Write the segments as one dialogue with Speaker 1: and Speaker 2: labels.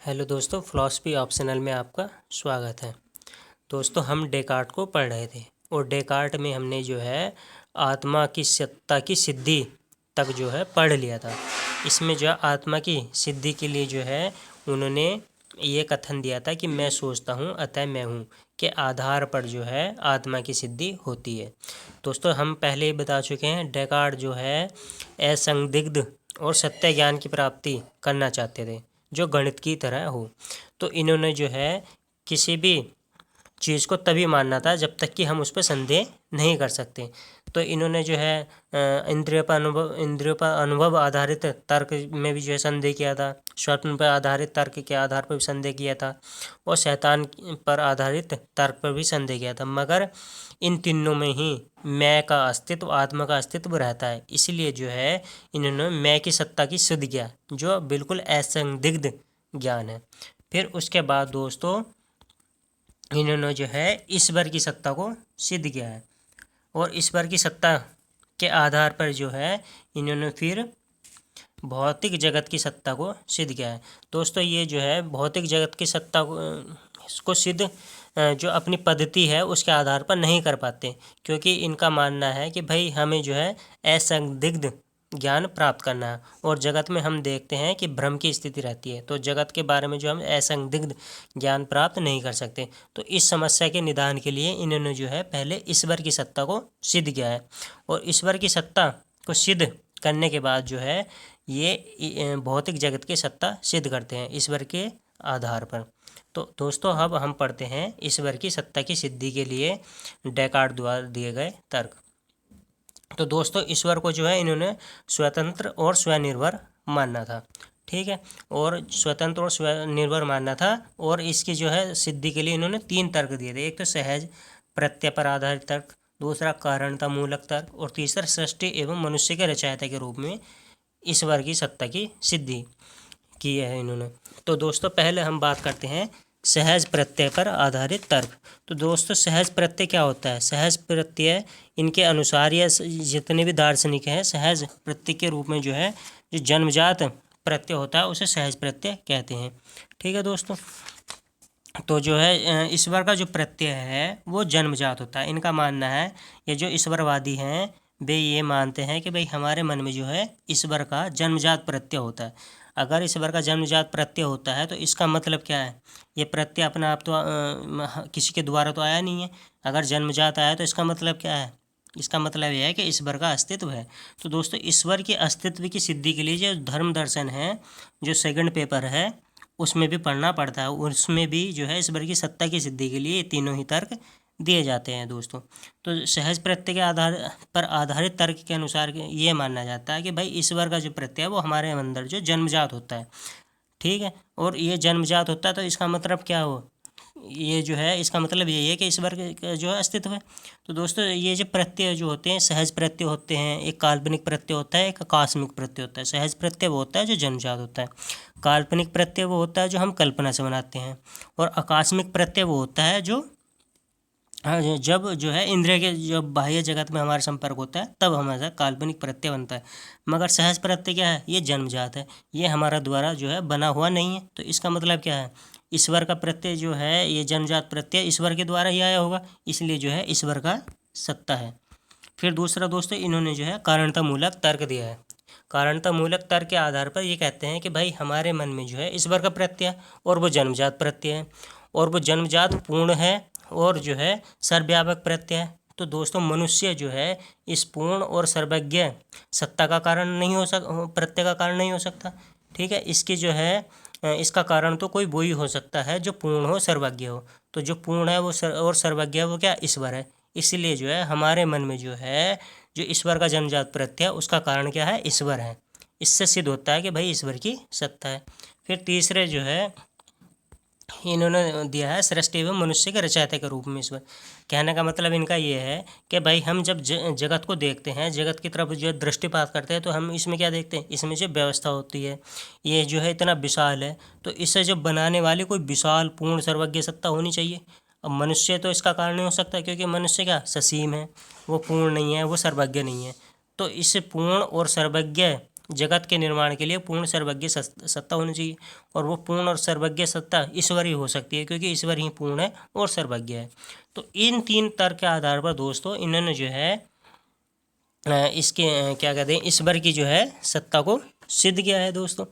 Speaker 1: Hello दोस्तों, philosophy optional में आपका स्वागत है। दोस्तों, हम डेकार्ट को पढ़ रहे थे और डेकार्ट में हमने जो है आत्मा की सत्ता की सिद्धि तक जो है पढ़ लिया था। इसमें जो है आत्मा की सिद्धि के लिए जो है उन्होंने ये कथन दिया था कि मैं सोचता हूँ अतः मैं हूँ के आधार पर जो है आत्मा की सिद्धि होती है। दोस्तों, हम पहले ही बता चुके हैं डेकार्ट जो है असंदिग्ध और सत्य ज्ञान की प्राप्ति करना चाहते थे जो गणित की तरह हो। तो इन्होंने जो है किसी भी चीज़ को तभी मानना था जब तक कि हम उस पर संदेह नहीं कर सकते। तो इन्होंने जो है इंद्रियों पर अनुभव आधारित तर्क में भी जो है संदेह किया था, स्वप्न पर आधारित तर्क के आधार पर भी संदेह किया था और शैतान पर आधारित तर्क पर भी संदेह किया था। मगर इन तीनों में ही मैं का अस्तित्व, आत्मा का अस्तित्व रहता है। इसलिए जो है इन्होंने मैं की सत्ता की सिद्ध किया जो बिल्कुल असंदिग्ध ज्ञान है। फिर उसके बाद दोस्तों इन्होंने जो है ईश्वर की सत्ता को सिद्ध किया है और ईश्वर की सत्ता के आधार पर जो है इन्होंने फिर भौतिक जगत की सत्ता को सिद्ध किया है। दोस्तों, ये जो है भौतिक जगत की सत्ता को सिद्ध जो अपनी पद्धति है उसके आधार पर नहीं कर पाते, क्योंकि इनका मानना है कि भाई हमें जो है असंदिग्ध ज्ञान प्राप्त करना है और जगत में हम देखते हैं कि भ्रम की स्थिति रहती है, तो जगत के बारे में जो हम असंदिग्ध ज्ञान प्राप्त नहीं कर सकते। तो इस समस्या के निदान के लिए इन्होंने जो है पहले ईश्वर की सत्ता को सिद्ध किया है और ईश्वर की सत्ता को सिद्ध करने के बाद जो है ये भौतिक जगत की सत्ता सिद्ध करते हैं ईश्वर के आधार पर। तो दोस्तों, अब हम पढ़ते हैं ईश्वर की सत्ता की सिद्धि के लिए डेकार्ट द्वारा दिए गए तर्क। तो दोस्तों, ईश्वर को जो है इन्होंने स्वतंत्र और स्वनिर्भर मानना था, ठीक है, और स्वतंत्र और स्वनिर्भर मानना था। और इसकी जो है सिद्धि के लिए इन्होंने 3 तर्क दिए थे। एक तो सहज प्रत्यय पर आधारित तर्क, दूसरा कारणता मूलक तर्क और तीसरा सृष्टि एवं मनुष्य के रचयिता के रूप में ईश्वर की सत्ता की सिद्धि की है इन्होंने। तो दोस्तों, पहले हम बात करते हैं सहज प्रत्यय पर आधारित तर्क। तो दोस्तों, सहज प्रत्यय क्या होता है? सहज प्रत्यय इनके अनुसार या जितने भी दार्शनिक हैं सहज प्रत्यय के रूप में जो है जो जन्मजात प्रत्यय होता है उसे सहज प्रत्यय कहते हैं, ठीक है दोस्तों। तो जो है ईश्वर का जो प्रत्यय है वो जन्मजात होता है। इनका मानना है, ये जो ईश्वरवादी हैं वे ये मानते हैं कि भाई हमारे मन में जो है ईश्वर का जन्मजात प्रत्यय होता है। अगर ईश्वर का जन्मजात प्रत्यय होता है तो इसका मतलब क्या है? ये प्रत्यय अपना आप तो किसी के द्वारा तो आया नहीं है। अगर जन्मजात आया तो इसका मतलब क्या है? इसका मतलब यह है कि ईश्वर का अस्तित्व है। तो दोस्तों, ईश्वर के अस्तित्व की सिद्धि के लिए जो धर्म दर्शन है, जो सेकंड पेपर है उसमें भी पढ़ना पड़ता है, उसमें भी जो है ईश्वर की सत्ता की सिद्धि के लिए तीनों ही तर्क दिए जाते हैं दोस्तों। तो सहज प्रत्यय के आधार पर आधारित तर्क के अनुसार ये मानना जाता है कि भाई ईश्वर का जो प्रत्यय है वो हमारे अंदर जो जन्मजात होता है, ठीक है, और ये जन्मजात होता है तो इसका मतलब क्या हो? ये जो है इसका मतलब यही है कि ईश्वर का जो है अस्तित्व है। तो दोस्तों, ये जो प्रत्यय जो होते हैं सहज प्रत्यय होते हैं। एक काल्पनिक प्रत्यय होता है, एक आकस्मिक प्रत्यय होता है। सहज प्रत्यय वो होता है जो जन्मजात होता है, काल्पनिक प्रत्यय वो होता है जो हम कल्पना से बनाते हैं, और आकस्मिक प्रत्यय वो होता है जो जब जो है इंद्रिय के जब बाह्य जगत में हमारा संपर्क होता है तब हमारा काल्पनिक प्रत्यय बनता है। मगर सहज प्रत्यय क्या है? ये जन्मजात है, ये हमारा द्वारा जो है बना हुआ नहीं है। तो इसका मतलब क्या है? ईश्वर का प्रत्यय जो है ये जन्मजात प्रत्यय ईश्वर के द्वारा ही आया होगा, इसलिए जो है ईश्वर का सत्ता है। फिर दूसरा दोस्तों, इन्होंने जो है कारणता मूलक तर्क दिया है। कारणता मूलक तर्क के आधार पर ये कहते हैं कि भाई हमारे मन में जो है ईश्वर का प्रत्यय और वो जन्मजात प्रत्यय है और वो जन्मजात पूर्ण है और जो है सर्वव्यापक प्रत्यय है। तो दोस्तों, मनुष्य जो है इस पूर्ण और सर्वज्ञ सत्ता का कारण नहीं हो प्रत्यय का कारण नहीं हो सकता, ठीक है। इसकी जो है इसका कारण तो कोई वही हो सकता है जो पूर्ण हो, सर्वज्ञ हो। तो जो पूर्ण है वो और सर्वज्ञ है वो क्या? ईश्वर है। इसलिए जो है हमारे मन में जो है जो ईश्वर का जन्मजात प्रत्यय है उसका कारण क्या है? ईश्वर है। इससे सिद्ध होता है कि भाई ईश्वर की सत्ता है। फिर तीसरे जो है इन्होंने दिया है सृष्टि एवं मनुष्य के रचयिता के रूप में ईश्वर। कहने का मतलब इनका ये है कि भाई हम जब जगत को देखते हैं, जगत की तरफ जो दृष्टिपात करते हैं तो हम इसमें क्या देखते हैं? इसमें जो व्यवस्था होती है ये जो है इतना विशाल है, तो इसे जब बनाने वाली कोई विशाल पूर्ण सर्वज्ञ सत्ता होनी चाहिए। अब मनुष्य तो इसका कारण नहीं हो सकता, क्योंकि मनुष्य क्या? ससीम है, वो पूर्ण नहीं है, वो सर्वज्ञ नहीं है। तो इस पूर्ण और सर्वज्ञ जगत के निर्माण के लिए पूर्ण सर्वज्ञ सत्ता होनी चाहिए, और वो पूर्ण और सर्वज्ञ सत्ता ईश्वर ही हो सकती है, क्योंकि ईश्वर ही पूर्ण है और सर्वज्ञ है। तो इन 3 तर्क के आधार पर दोस्तों इन्होंने जो है इसके क्या कहते हैं, ईश्वर की जो है सत्ता को सिद्ध किया है दोस्तों।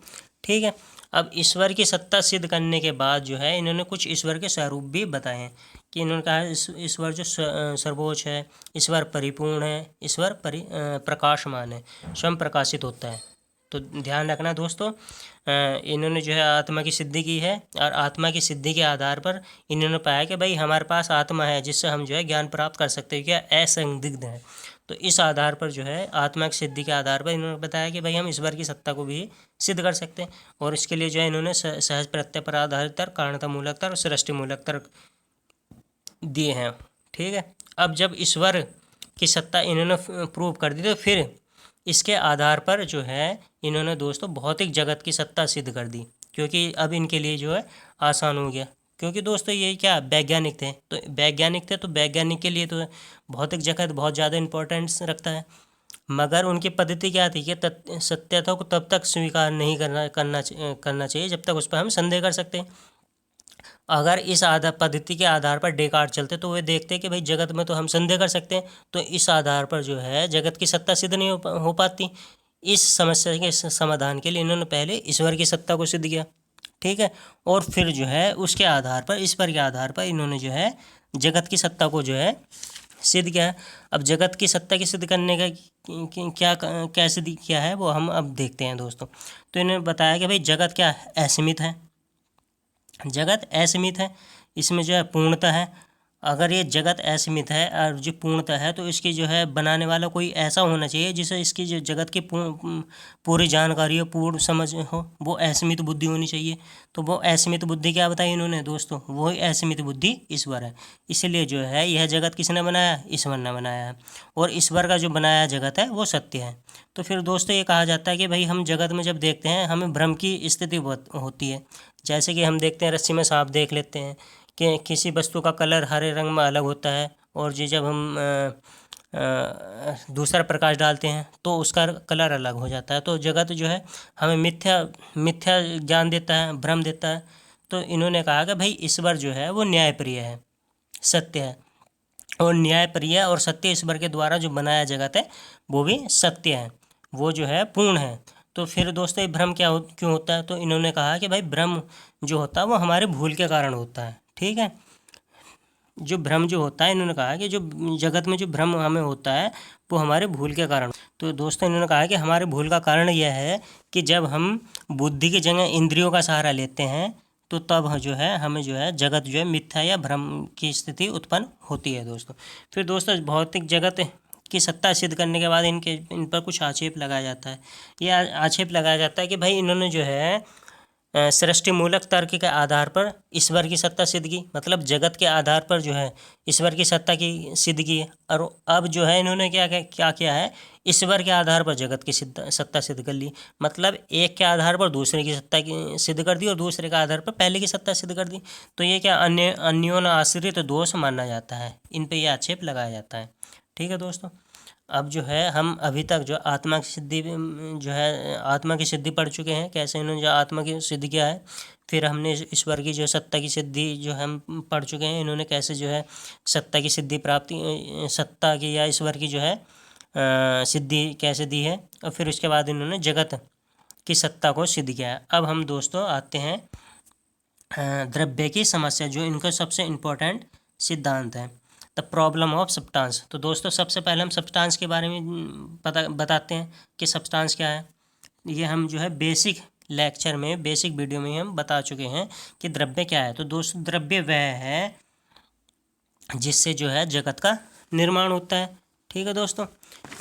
Speaker 1: ठीक है, अब ईश्वर की सत्ता सिद्ध करने के बाद जो है इन्होंने कुछ ईश्वर के स्वरूप भी बताए हैं, कि इन्होंने कहा है ईश्वर जो सर्वोच्च है, ईश्वर परिपूर्ण है, ईश्वर प्रकाशमान है, स्वयं प्रकाशित होता है। तो ध्यान रखना दोस्तों, इन्होंने जो है आत्मा की सिद्धि की है, और आत्मा की सिद्धि के आधार पर इन्होंने पाया कि भाई हमारे पास आत्मा है जिससे हम जो है ज्ञान प्राप्त कर सकते हैं, क्या असंदिग्ध है। तो इस आधार पर जो है आत्मा की सिद्धि के आधार पर इन्होंने बताया कि भाई हम ईश्वर की सत्ता को भी सिद्ध कर सकते हैं, और इसके लिए जो है इन्होंने सहज प्रत्यय पर आधारित तर्क, कारणता मूलक तर्क और सृष्टि मूलक तर्क दिए हैं। ठीक है, अब जब ईश्वर की सत्ता इन्होंने प्रूव कर दी, तो फिर इसके आधार पर जो है इन्होंने दोस्तों भौतिक जगत की सत्ता सिद्ध कर दी, क्योंकि अब इनके लिए जो है आसान हो गया, क्योंकि दोस्तों ये क्या वैज्ञानिक थे, तो वैज्ञानिक थे तो वैज्ञानिक के लिए तो भौतिक जगत बहुत ज़्यादा इंपॉर्टेंस रखता है, मगर उनकी पद्धति क्या थी कि सत्यता को तब तक स्वीकार नहीं करना चाहिए जब तक उस पर हम संदेह कर सकते हैं। अगर इस पद्धति के आधार पर डेकार्ट चलते तो वे देखते कि भाई जगत में तो हम संदेह कर सकते हैं, तो इस आधार पर जो है जगत की सत्ता सिद्ध नहीं हो पाती। इस समस्या के समाधान के लिए इन्होंने पहले ईश्वर की सत्ता को सिद्ध किया। ठीक है, और फिर जो है उसके आधार पर, ईश्वर के आधार पर इन्होंने जो है जगत की सत्ता को जो है सिद्ध किया। अब जगत की सत्ता की सिद्ध करने का क्या कैसे किया है वो हम अब देखते हैं दोस्तों। तो इन्होंने बताया कि भाई जगत क्या असीमित है, जगत असीमित है, इसमें जो है पूर्णता है। अगर ये जगत असीमित है और जो पूर्णता है, तो इसकी जो है बनाने वाला कोई ऐसा होना चाहिए जिसे इसकी जो जगत की पूरी जानकारी हो, पूर्ण समझ हो, वो असीमित बुद्धि होनी चाहिए। तो वो असीमित बुद्धि क्या बताई इन्होंने दोस्तों, वही असीमित बुद्धि ईश्वर है। इसीलिए जो है यह जगत किसने बनाया, ईश्वर ने बनाया है, और ईश्वर का जो बनाया जगत है वो सत्य है। तो फिर दोस्तों ये कहा जाता है कि भाई हम जगत में जब देखते हैं हमें भ्रम की स्थिति होती है। जैसे कि हम देखते हैं रस्सी में सांप देख लेते हैं कि किसी वस्तु का कलर हरे रंग में अलग होता है, और जी जब हम दूसरा प्रकाश डालते हैं तो उसका कलर अलग हो जाता है। तो जगत जो है हमें मिथ्या ज्ञान देता है, भ्रम देता है। तो इन्होंने कहा कि भाई ईश्वर जो है वो न्यायप्रिय है, सत्य है, और न्यायप्रिय और सत्य ईश्वर के द्वारा जो बनाया जगत है वो भी सत्य है, वो जो है पूर्ण है। तो फिर दोस्तों ये भ्रम क्यों होता है, तो इन्होंने कहा कि भाई भ्रम जो होता है वो हमारे भूल के कारण होता है। ठीक है, जो भ्रम जो होता है, इन्होंने कहा कि जो जगत में जो भ्रम हमें होता है वो हमारे भूल के कारण। तो दोस्तों इन्होंने कहा कि हमारे भूल का कारण यह है कि जब हम बुद्धि की जगह इंद्रियों का सहारा लेते हैं तो तब जो है हमें जो है जगत जो है मिथ्या या भ्रम की स्थिति उत्पन्न होती है दोस्तों। फिर दोस्तों भौतिक जगत की सत्ता सिद्ध करने के बाद इन पर कुछ आक्षेप लगाया जाता है। यह आक्षेप लगाया जाता है कि भाई इन्होंने जो है सृष्टि मूलक तर्क के आधार पर ईश्वर की सत्ता सिद्ध की, मतलब जगत के आधार पर जो है ईश्वर की सत्ता की सिद्ध की है। और अब जो है इन्होंने क्या किया है, ईश्वर के आधार पर जगत की सत्ता सिद्ध कर ली, मतलब एक के आधार पर दूसरे की सत्ता की सिद्ध कर दी और दूसरे के आधार पर पहले की सत्ता सिद्ध कर दी। तो ये क्या अन्योन आश्रित दोष माना जाता है, इन पर यह आक्षेप लगाया जाता है। ठीक है दोस्तों, अब जो है हम अभी तक जो आत्मा की सिद्धि जो है आत्मा की सिद्धि पढ़ चुके हैं, कैसे इन्होंने जो आत्मा की सिद्धि किया है। फिर हमने ईश्वर की जो सत्ता की सिद्धि जो हम पढ़ चुके हैं, इन्होंने कैसे जो है सत्ता की सिद्धि प्राप्ति, सत्ता की या ईश्वर की जो है सिद्धि कैसे दी है। और फिर उसके बाद इन्होंने जगत की सत्ता को सिद्ध किया है। अब हम दोस्तों आते हैं द्रव्य की समस्या, जो इनका सबसे इम्पोर्टेंट सिद्धांत है, द प्रॉब्लम ऑफ सब्सटेंस। तो दोस्तों सबसे पहले हम सब्सटेंस के बारे में बताते हैं कि सब्सटेंस क्या है। ये हम जो है बेसिक लेक्चर में, बेसिक वीडियो में हम बता चुके हैं कि द्रव्य क्या है। तो दोस्तों द्रव्य वह है जिससे जो है जगत का निर्माण होता है। ठीक है दोस्तों,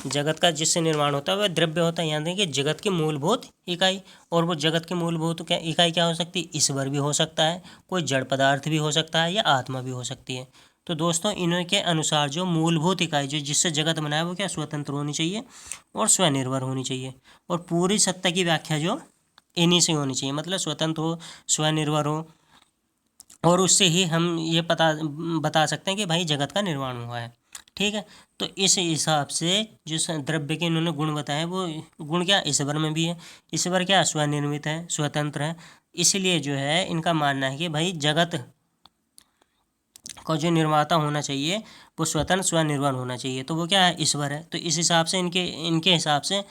Speaker 1: जगत का जिससे निर्माण होता है वह द्रव्य होता है। यानी देखिए जगत की मूलभूत इकाई, और वो जगत की मूलभूत इकाई क्या हो सकती है, ईश्वर भी हो सकता है, कोई जड़ पदार्थ भी हो सकता है, या आत्मा भी हो सकती है। तो दोस्तों इनके अनुसार जो मूलभूत इकाई जो जिससे जगत बना है वो क्या स्वतंत्र होनी चाहिए और स्वनिर्भर होनी चाहिए, और पूरी सत्ता की व्याख्या जो इन्हीं से होनी चाहिए, मतलब स्वतंत्र हो, स्वनिर्भर हो, और उससे ही हम ये बता सकते हैं कि भाई जगत का निर्माण हुआ है। ठीक है। तो इस हिसाब से जो द्रव्य के इन्होंने गुण बताए वो गुण क्या ईश्वर में भी है। ईश्वर क्या स्वनिर्मित है, स्वतंत्र है, इसलिए जो है इनका मानना है कि भाई जगत का जो निर्माता होना चाहिए वो स्वतंत्र स्वनिर्भर होना चाहिए, तो वो क्या है, ईश्वर है। तो इस हिसाब से इनके इनके हिसाब से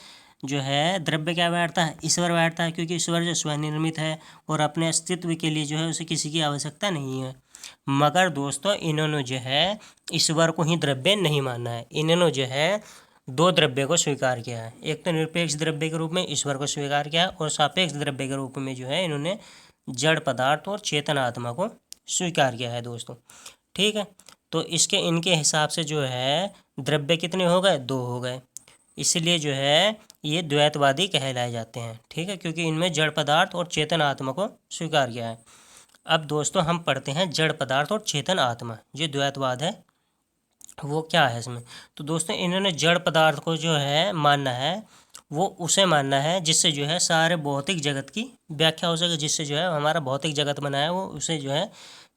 Speaker 1: जो है द्रव्य क्या बैठता है, ईश्वर बैठता है, क्योंकि ईश्वर जो स्वनिर्मित है और अपने अस्तित्व के लिए जो है उसे किसी की आवश्यकता नहीं है। मगर दोस्तों इन्होंने जो है ईश्वर को ही द्रव्य नहीं माना है, इन्होंने जो है दो द्रव्य को स्वीकार किया है। एक तो निरपेक्ष द्रव्य के रूप में ईश्वर को स्वीकार किया और सापेक्ष द्रव्य के रूप में जो है इन्होंने जड़ पदार्थ और चेतन आत्मा को स्वीकार किया है दोस्तों। ठीक है। तो इसके इनके हिसाब से जो है द्रव्य कितने हो गए, दो हो गए, इसलिए जो है ये द्वैतवादी कहलाए जाते हैं। ठीक है, क्योंकि इनमें जड़ पदार्थ और चेतन आत्मा को स्वीकार किया है। अब दोस्तों हम पढ़ते हैं जड़ पदार्थ और चेतन आत्मा, जो द्वैतवाद है वो क्या है इसमें। तो दोस्तों इन्होंने जड़ पदार्थ को जो है मानना है, वो उसे मानना है जिससे जो है सारे भौतिक जगत की व्याख्या हो सके, जिससे जो है हमारा भौतिक जगत बना है वो उसे जो है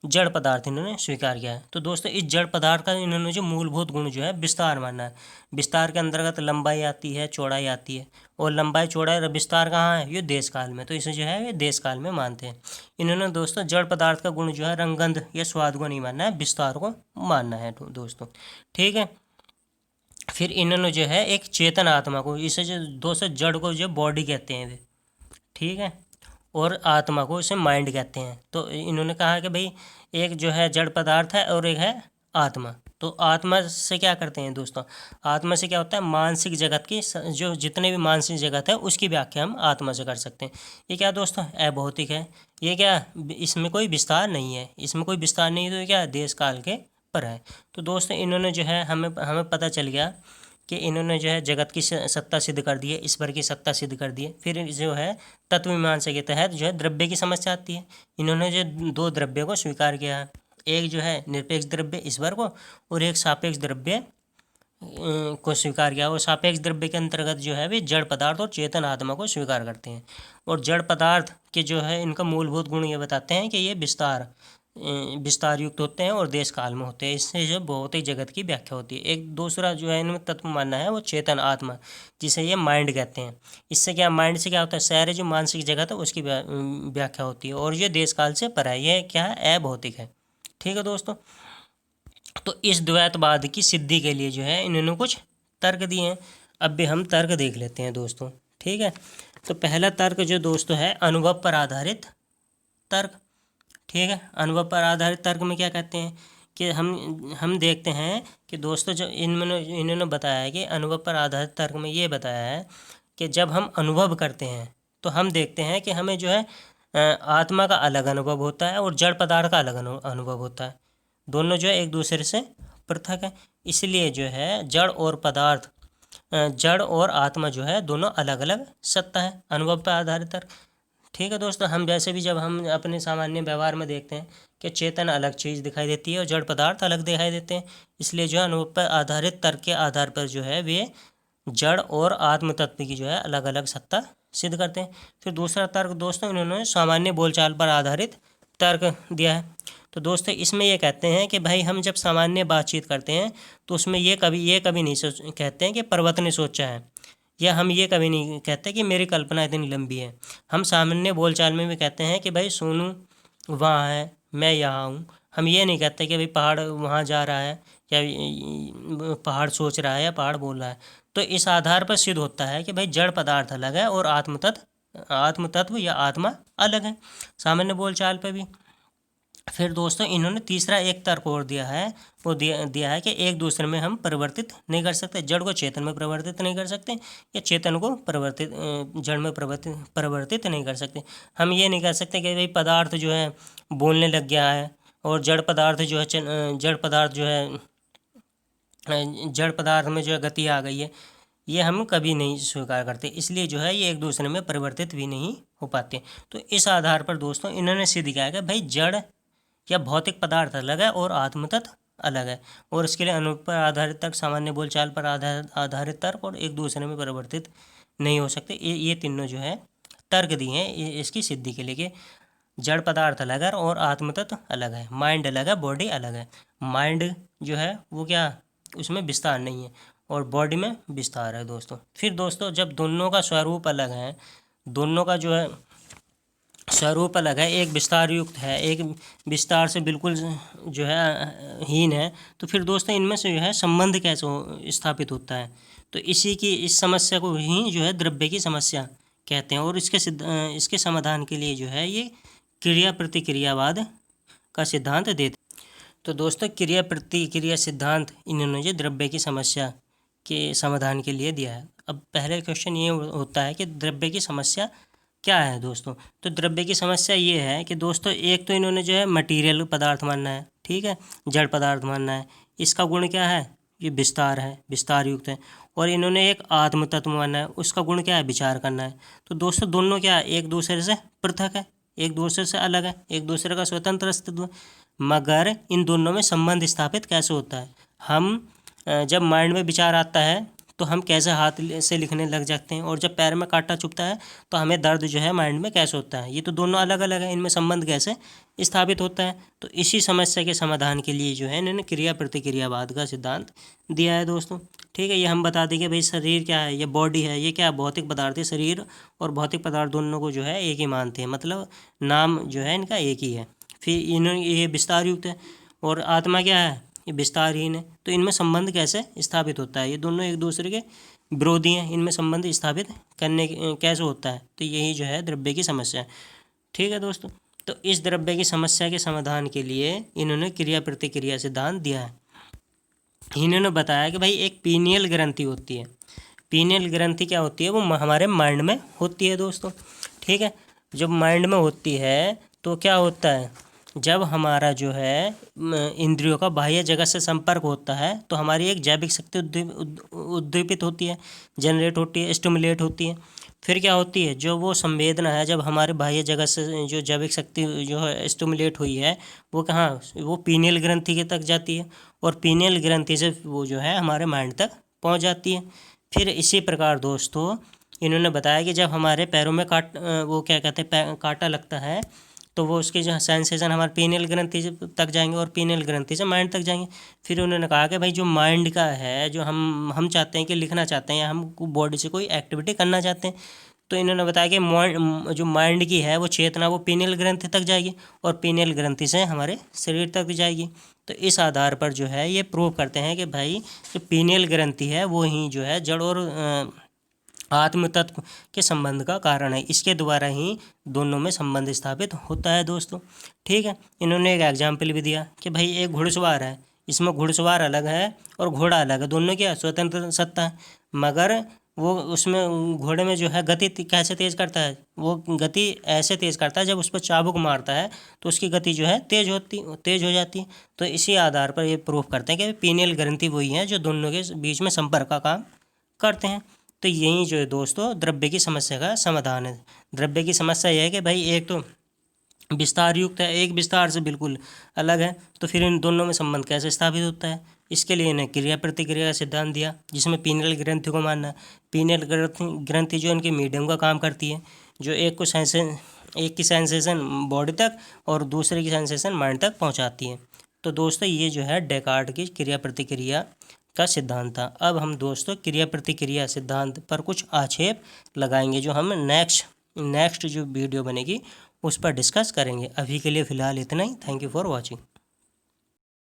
Speaker 1: जड़ पदार्थ इन्होंने स्वीकार किया है। तो दोस्तों इस जड़ पदार्थ का इन्होंने जो मूलभूत गुण जो है विस्तार मानना है। विस्तार के अंतर्गत लंबाई आती है, चौड़ाई आती है, और लंबाई चौड़ाई और विस्तार कहाँ है, ये देश काल में, तो इसे जो है ये देश काल में मानते हैं। इन्होंने दोस्तों जड़ पदार्थ का गुण जो है रंगगंध या स्वाद को नहीं मानना है, विस्तार को मानना है दोस्तों। ठीक है। फिर इन्होंने जो है एक चेतन आत्मा को, इसे जो दोस्तों जड़ को जो बॉडी कहते हैं वे, ठीक है, और आत्मा को इसे माइंड कहते हैं। तो इन्होंने कहा कि भाई एक जो है जड़ पदार्थ है और एक है आत्मा। तो आत्मा से क्या करते हैं दोस्तों, आत्मा से क्या होता है, मानसिक जगत की जो जितने भी मानसिक जगत है उसकी व्याख्या हम आत्मा से कर सकते हैं। ये क्या दोस्तों, अभौतिक है, ये क्या, इसमें कोई विस्तार नहीं है, इसमें कोई विस्तार नहीं है, तो ये क्या देश काल के पर है। तो दोस्तों इन्होंने जो है हमें हमें पता चल गया कि इन्होंने जो है जगत की सत्ता सिद्ध कर दी है, ईश्वर की सत्ता सिद्ध कर दी है। फिर जो है तत्व मीमांसा के तहत जो है द्रव्य की समस्या आती है। इन्होंने जो दो द्रव्य को स्वीकार किया है, एक जो है निरपेक्ष द्रव्य ईश्वर को और एक सापेक्ष द्रव्य को स्वीकार किया। और सापेक्ष द्रव्य के अंतर्गत जो है वे जड़ पदार्थ और चेतन आत्मा को स्वीकार करते हैं। और जड़ पदार्थ के जो है इनका मूलभूत गुण ये बताते हैं कि ये विस्तार युक्त होते हैं और देश काल में होते हैं, इससे जो भौतिक जगत की व्याख्या होती है। एक दूसरा जो है इनमें तत्व मानना है वो चेतन आत्मा, जिसे ये माइंड कहते हैं। इससे क्या, माइंड से क्या होता है, सारे जो मानसिक जगत है उसकी व्याख्या होती है, और ये देश काल से पर है, ये क्या है, अभौतिक है। ठीक है दोस्तों। तो इस द्वैतवाद की सिद्धि के लिए जो है इन्होंने कुछ तर्क दिए हैं। अब भी हम तर्क देख लेते हैं दोस्तों। ठीक है। तो पहला तर्क जो दोस्तों है अनुभव पर आधारित तर्क। ठीक है। अनुभव पर आधारित तर्क में क्या कहते हैं कि हम देखते हैं कि दोस्तों जो इन्होंने बताया है कि अनुभव पर आधारित तर्क में ये बताया है कि जब हम अनुभव करते हैं तो हम देखते हैं कि हमें जो है आत्मा का अलग अनुभव होता है और जड़ पदार्थ का अलग अनुभव होता है। दोनों जो है एक दूसरे से पृथक है, इसलिए जो है जड़ और आत्मा जो है दोनों अलग अलग सत्ता है, अनुभव पर आधारित तर्क। ठीक है दोस्तों। हम जैसे भी जब हम अपने सामान्य व्यवहार में देखते हैं कि चेतन अलग चीज़ दिखाई देती है और जड़ पदार्थ अलग दिखाई देते हैं, इसलिए जो है अनुभव पर आधारित तर्क के आधार पर जो है वे जड़ और आत्म तत्व की जो है अलग अलग सत्ता सिद्ध करते हैं। फिर दूसरा तर्क दोस्तों इन्होंने सामान्य बोलचाल पर आधारित तर्क दिया है। तो दोस्तों इसमें ये कहते हैं कि भाई हम जब सामान्य बातचीत करते हैं तो उसमें ये कभी नहीं कहते हैं कि पर्वत ने सोचा है, या हम ये कभी नहीं कहते कि मेरी कल्पना इतनी लंबी है। हम सामान्य बोलचाल में भी कहते हैं कि भाई सोनू वहाँ है, मैं यहाँ हूँ। हम ये नहीं कहते कि भाई पहाड़ वहाँ जा रहा है, या पहाड़ सोच रहा है, या पहाड़ बोल रहा है। तो इस आधार पर सिद्ध होता है कि भाई जड़ पदार्थ अलग है और आत्म तत्व या आत्मा अलग है, सामान्य बोलचाल पर भी। फिर दोस्तों इन्होंने तीसरा एक तर्क और दिया है, वो दिया है कि एक दूसरे में हम परिवर्तित नहीं कर सकते, जड़ को चेतन में परिवर्तित नहीं कर सकते, या चेतन को जड़ में परिवर्तित नहीं कर सकते। हम ये नहीं कह सकते कि भाई पदार्थ जो है बोलने लग गया है और जड़ पदार्थ में जो है गति आ गई है, ये हम कभी नहीं स्वीकार करते, इसलिए जो है ये एक दूसरे में परिवर्तित भी नहीं हो पाते। तो इस आधार पर दोस्तों इन्होंने सिद्ध किया है कि भाई जड़ या भौतिक पदार्थ अलग है और आत्मतत्व अलग है, और इसके लिए अनुभव पर आधारित तर्क, सामान्य बोलचाल पर आधारित तर्क और एक दूसरे में परिवर्तित नहीं हो सकते। ये तीनों जो है तर्क दिए हैं इसकी सिद्धि के लिए कि जड़ पदार्थ अलग है और आत्मतत्व अलग है, माइंड अलग है, बॉडी अलग है। माइंड जो है वो क्या, उसमें विस्तार नहीं है और बॉडी में विस्तार है दोस्तों। फिर दोस्तों जब दोनों का स्वरूप अलग है, दोनों का जो है स्वरूप अलग है, एक विस्तार युक्त है, एक विस्तार से बिल्कुल जो है हीन है, तो फिर दोस्तों इनमें से जो है संबंध कैसे स्थापित होता है। तो इस समस्या को ही जो है द्रव्य की समस्या कहते हैं। और इसके समाधान के लिए जो है ये क्रिया प्रतिक्रियावाद का सिद्धांत देते। तो दोस्तों क्रिया प्रतिक्रिया सिद्धांत इन्होंने जो द्रव्य की समस्या के समाधान के लिए दिया है। अब पहले क्वेश्चन ये होता है कि द्रव्य की समस्या क्या है दोस्तों। तो द्रव्य की समस्या ये है कि दोस्तों एक तो इन्होंने जो है मटीरियल पदार्थ मानना है, ठीक है, जड़ पदार्थ मानना है। इसका गुण क्या है, ये विस्तार है, विस्तार युक्त है। और इन्होंने एक आत्म तत्व मानना है, उसका गुण क्या है, विचार करना है। तो दोस्तों दोनों क्या है, एक दूसरे से पृथक है, एक दूसरे से अलग है, एक दूसरे का स्वतंत्र अस्तित्व। मगर इन दोनों में संबंध स्थापित कैसे होता है। हम जब माइंड में विचार आता है तो हम कैसे हाथ से लिखने लग जाते हैं, और जब पैर में कांटा चुभता है तो हमें दर्द जो है माइंड में कैसे होता है। ये तो दोनों अलग अलग है, इनमें संबंध कैसे स्थापित होता है। तो इसी समस्या के समाधान के लिए जो है इन्होंने क्रिया प्रतिक्रियावाद का सिद्धांत दिया है दोस्तों। ठीक है, ये हम बता दें कि भाई शरीर क्या है, ये बॉडी है, ये क्या है, भौतिक पदार्थ है। शरीर और भौतिक पदार्थ दोनों को जो है एक ही मानते हैं, मतलब नाम जो है इनका एक ही है। फिर इन्होंने ये विस्तार युक्त है, और आत्मा क्या है, ये विस्तारहीन है। तो इनमें संबंध कैसे स्थापित होता है, ये दोनों एक दूसरे के विरोधी हैं, इनमें संबंध स्थापित करने कैसे होता है। तो यही जो है द्रव्य की समस्या है। ठीक है दोस्तों, तो इस द्रव्य की समस्या के समाधान के लिए इन्होंने क्रिया प्रतिक्रिया सिद्धांत दिया है। इन्होंने बताया कि भाई एक पीनियल ग्रंथि होती है। पीनियल ग्रंथि क्या होती है, वो हमारे माइंड में होती है दोस्तों। ठीक है, जब माइंड में होती है तो क्या होता है, जब हमारा जो है इंद्रियों का बाह्य जगत से संपर्क होता है तो हमारी एक जैविक शक्ति उद्दीपित होती है, जनरेट होती है, स्टिमुलेट होती है। फिर क्या होती है, जो वो संवेदना है, जब हमारे बाह्य जगत से जो जैविक शक्ति जो है स्टिमुलेट हुई है, वो कहाँ, वो पीनियल ग्रंथि के तक जाती है, और पीनियल ग्रंथि से वो जो है हमारे माइंड तक पहुँच जाती है। फिर इसी प्रकार दोस्तों इन्होंने बताया कि जब हमारे पैरों में वो क्या कहते हैं कांटा लगता है, तो वो उसके जो सेंसेशन हमारे पीनियल ग्रंथि तक जाएंगे, और पीनियल ग्रंथि से माइंड तक जाएंगे। फिर उन्होंने कहा कि भाई जो माइंड का है, जो हम चाहते हैं कि लिखना चाहते हैं, या हम बॉडी से कोई एक्टिविटी करना चाहते हैं, तो इन्होंने बताया कि जो माइंड की है वो चेतना वो पीनियल ग्रंथि तक जाएगी, और पीनियल ग्रंथि से हमारे शरीर तक जाएगी। तो इस आधार पर जो है ये प्रूव करते हैं कि भाई जो पीनियल ग्रंथि है वो ही जो है जड़ और आत्म तत्व के संबंध का कारण है। इसके द्वारा ही दोनों में संबंध स्थापित होता है दोस्तों। ठीक है, इन्होंने एक एग्जाम्पल भी दिया कि भाई एक घुड़सवार है, इसमें घुड़सवार अलग है और घोड़ा अलग है, दोनों क्या स्वतंत्र सत्ता है। मगर वो उसमें घोड़े में जो है गति कैसे तेज़ करता है, वो गति ऐसे तेज़ करता है, जब उस पर चाबुक मारता है तो उसकी गति जो है तेज़ हो जाती है। तो इसी आधार पर ये प्रूफ करते हैं कि पीनियल ग्रंथि वही है जो दोनों के बीच में संपर्क का काम करते हैं। तो यही जो है दोस्तों द्रव्य की समस्या का समाधान है। द्रव्य की समस्या यह है कि भाई एक तो विस्तार युक्त है, एक विस्तार से बिल्कुल अलग है। तो फिर इन दोनों में संबंध कैसे स्थापित होता है, इसके लिए इन्हें क्रिया प्रतिक्रिया का सिद्धांत दिया, जिसमें पीनियल ग्रंथि को मानना। पीनियल ग्रंथि जो इनके मीडियम का काम करती है, जो एक की सेंसेशन बॉडी तक और दूसरे की सेंसेशन माइंड तक पहुंचाती है। तो दोस्तों ये जो है डेकार्ट की क्रिया प्रतिक्रिया का सिद्धांत था। अब हम दोस्तों क्रिया प्रतिक्रिया सिद्धांत पर कुछ आक्षेप लगाएंगे, जो हम नेक्स्ट जो वीडियो बनेगी उस पर डिस्कस करेंगे। अभी के लिए फ़िलहाल इतना ही। Thank you for watching.